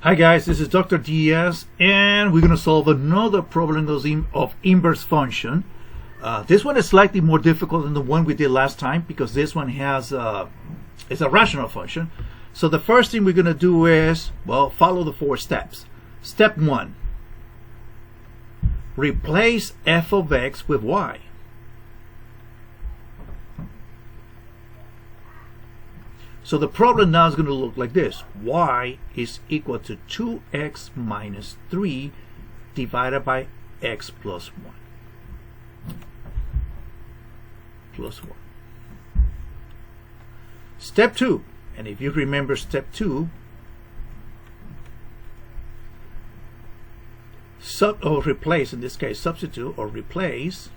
Hi guys, this is Dr. Diaz, and we're going to solve another problem of inverse function. This one is slightly more difficult than the one we did last time because this one has it's a rational function. So the first thing we're going to do is, well, follow the 4 steps. Step 1, replace f of x with y. So the problem now is going to look like this. Y is equal to 2x minus 3 divided by x plus 1. Plus 1. Step 2. And if you remember step 2, replace, in this case, substitute or replace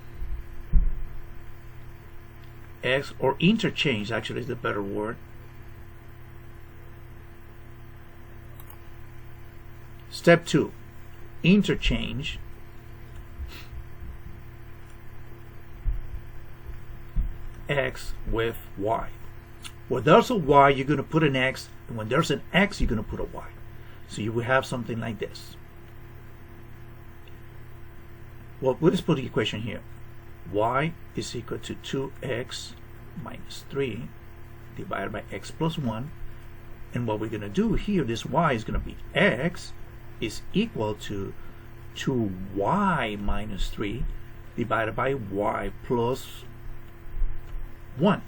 x, or interchange actually is the better word. Step 2, interchange x with y. When there's a y, you're going to put an x, and when there's an x, you're going to put a y. So you will have something like this. Well, let's put the equation here. Y is equal to 2x minus 3 divided by x plus 1. And what we're going to do here, this y is going to be x is equal to 2y minus 3 divided by y plus 1.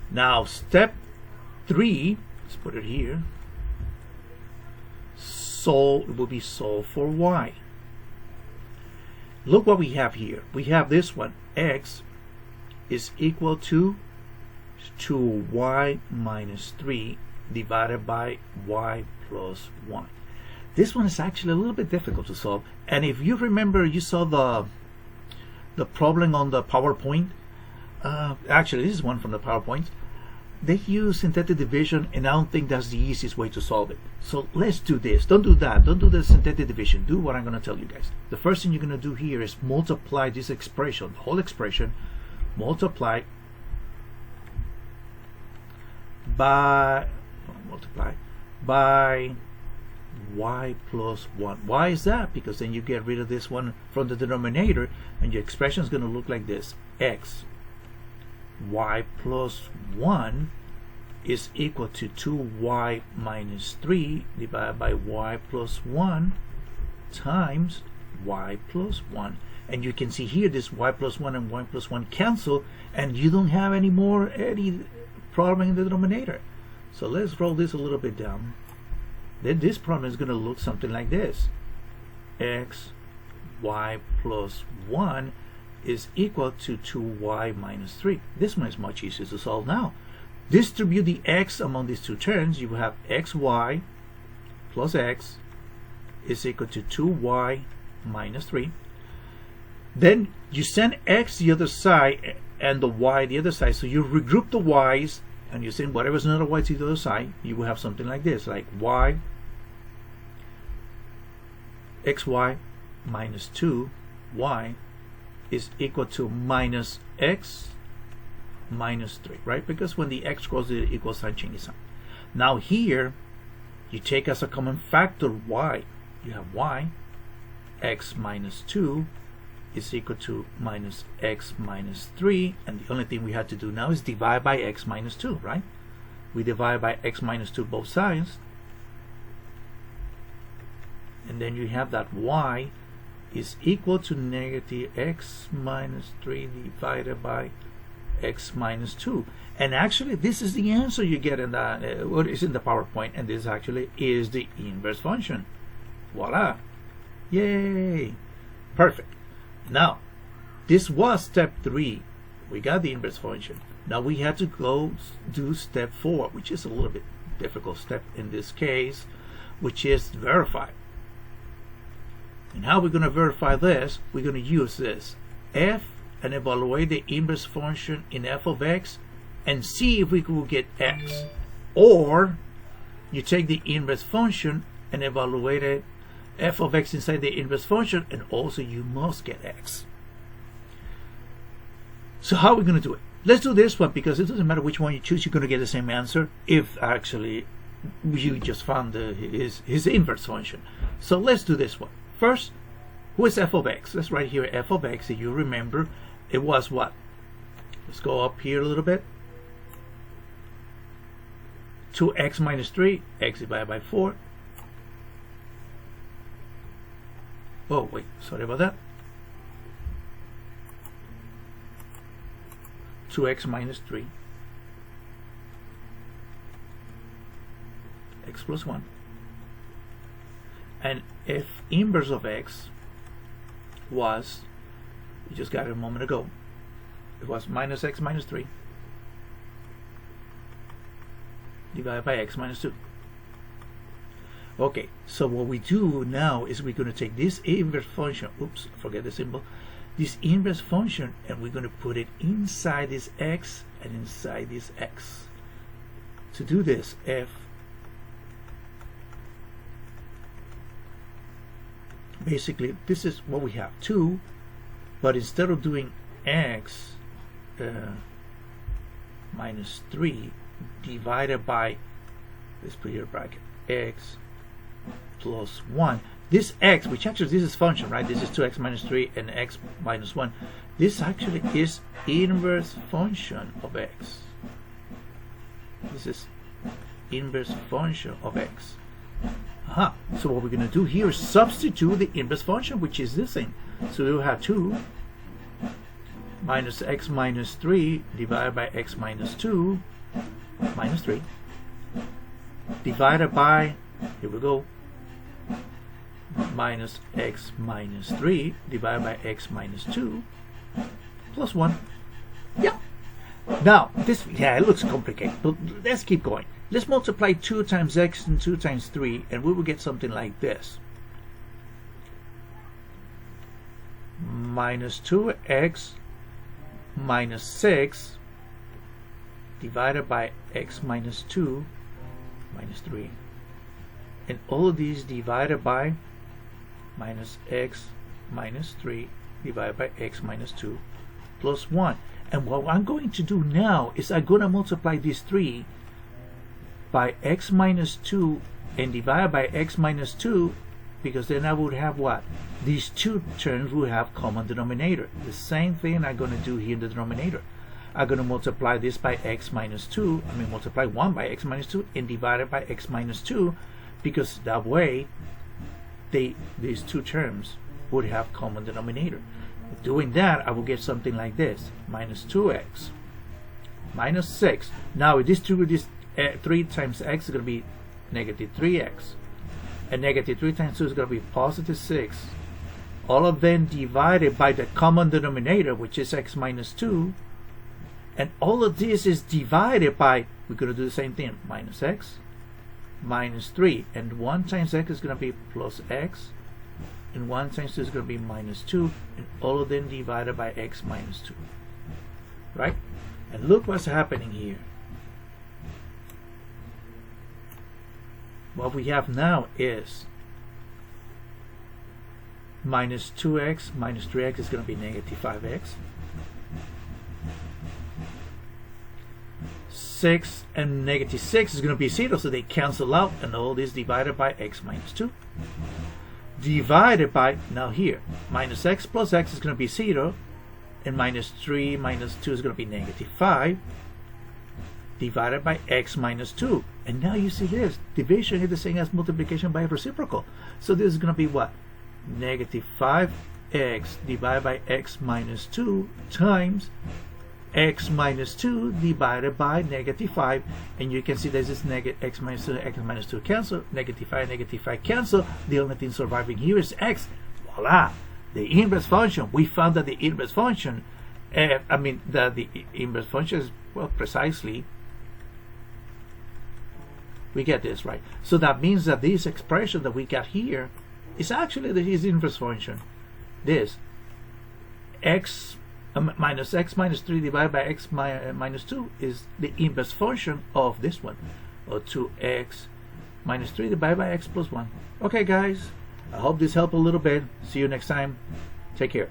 Now step 3, let's put it here, it will be solve for y. Look what we have here. We have this one, x is equal to 2y minus 3 divided by y plus 1. This one is actually a little bit difficult to solve, and if you remember, you saw the problem on the PowerPoint. Actually, this is one from the PowerPoint. They use synthetic division, and I don't think that's the easiest way to solve it. So let's do this. Don't do that. Don't do the synthetic division. Do what I'm going to tell you guys. The first thing you're going to do here is multiply this expression, the whole expression, multiply by y plus 1. Why is that? Because then you get rid of this one from the denominator, and your expression is going to look like this. X y plus 1 is equal to 2y minus 3 divided by y plus 1 times y plus 1. And you can see here this y plus 1 and y plus 1 cancel, and you don't have any problem in the denominator. So let's roll this a little bit down. Then this problem is going to look something like this. X y plus 1 is equal to 2y minus 3. This one is much easier to solve now. Distribute the x among these two terms. You will have xy plus x is equal to 2y minus 3. Then you send x the other side and the y the other side. So you regroup the y's, and you send whatever's another y to the other side. You will have something like this, like xy minus 2y is equal to minus x minus 3, right? Because when the x goes, the equal sign changes sign. Now here, you take as a common factor y. You have y, x minus 2 is equal to minus x minus 3, and the only thing we have to do now is divide by x minus 2, right? We divide by x minus 2 both sides, and then you have that y is equal to negative x minus 3 divided by x minus 2. And actually, this is the answer you get in the what is in the PowerPoint, and this actually is the inverse function. Voila! Yay! Perfect. Now, this was step 3. We got the inverse function. Now we have to go do step 4, which is a little bit difficult step in this case, which is verify. And how we're going to verify this? We're going to use this f and evaluate the inverse function in f of x and see if we will get x. Or you take the inverse function and evaluate it, f of x inside the inverse function, and also you must get x. So how are we going to do it? Let's do this one, because it doesn't matter which one you choose, you're going to get the same answer if actually you just found his inverse function. So let's do this one. First, who is f of x? Let's write here f of x. If you remember, it was what? Let's go up here a little bit. 2x minus 3, x divided by 4. Oh, wait, sorry about that. 2x minus 3, x plus 1. And f inverse of x was, we just got it a moment ago, it was minus x minus 3 divided by x minus 2. Okay, so what we do now is we're going to take this inverse function, oops, forget the symbol, this inverse function, and we're going to put it inside this x and inside this x. To do this, f basically this is what we have, 2, but instead of doing x minus 3 divided by, let's put here a bracket, x plus 1. This x, which actually this is function, right? This is 2x minus 3 and x minus 1. This actually is inverse function of x. This is inverse function of x. So what we're going to do here is substitute the inverse function, which is this thing. So we'll have 2 minus x minus 3 divided by x minus 2 minus 3 divided by, here we go, minus x minus 3 divided by x minus 2 plus 1. Yeah. Now, this, yeah, it looks complicated, but let's keep going. Let's multiply 2 times x and 2 times 3, and we will get something like this. Minus 2x minus 6 divided by x minus 2 minus 3. And all of these divided by minus x minus 3 divided by x minus 2 plus 1. And what I'm going to do now is I'm going to multiply these 3 by x minus 2 and divide by x minus 2, because then I would have what? These two terms will have common denominator. The same thing I'm going to do here in the denominator. I'm going to multiply this by x minus 2, multiply 1 by x minus 2 and divide it by x minus 2, because that way these two terms would have common denominator. Doing that, I will get something like this, minus 2x minus 6. Now if distribute this 3 times x is going to be negative 3x, and negative 3 times 2 is going to be positive 6. All of them divided by the common denominator, which is x minus 2, and all of this is divided by, we're going to do the same thing, minus x minus 3, and 1 times x is going to be plus x, and 1 times 2 is going to be minus 2, and all of them divided by x minus 2. Right? And look what's happening here. What we have now is minus 2x minus 3x is going to be negative 5x. 6 and negative 6 is going to be 0, so they cancel out, and all this divided by x minus 2. Divided by, now here, minus x plus x is going to be 0, and minus 3 minus 2 is going to be negative 5, divided by x minus 2. And now you see this, division is the same as multiplication by a reciprocal. So this is going to be what? Negative 5x divided by x minus 2 times x minus 2 divided by negative 5, and you can see this is negative x minus 2 cancel, negative 5 cancel. The only thing surviving here is x. Voila! The inverse function. We found that the inverse function, the inverse function is, well, precisely, we get this, right? So that means that this expression that we got here is actually his inverse function. This x minus x minus 3 divided by x minus 2 is the inverse function of this one, or 2x minus 3 divided by x plus 1. Okay guys, I hope this helped a little bit. See you next time. Take care.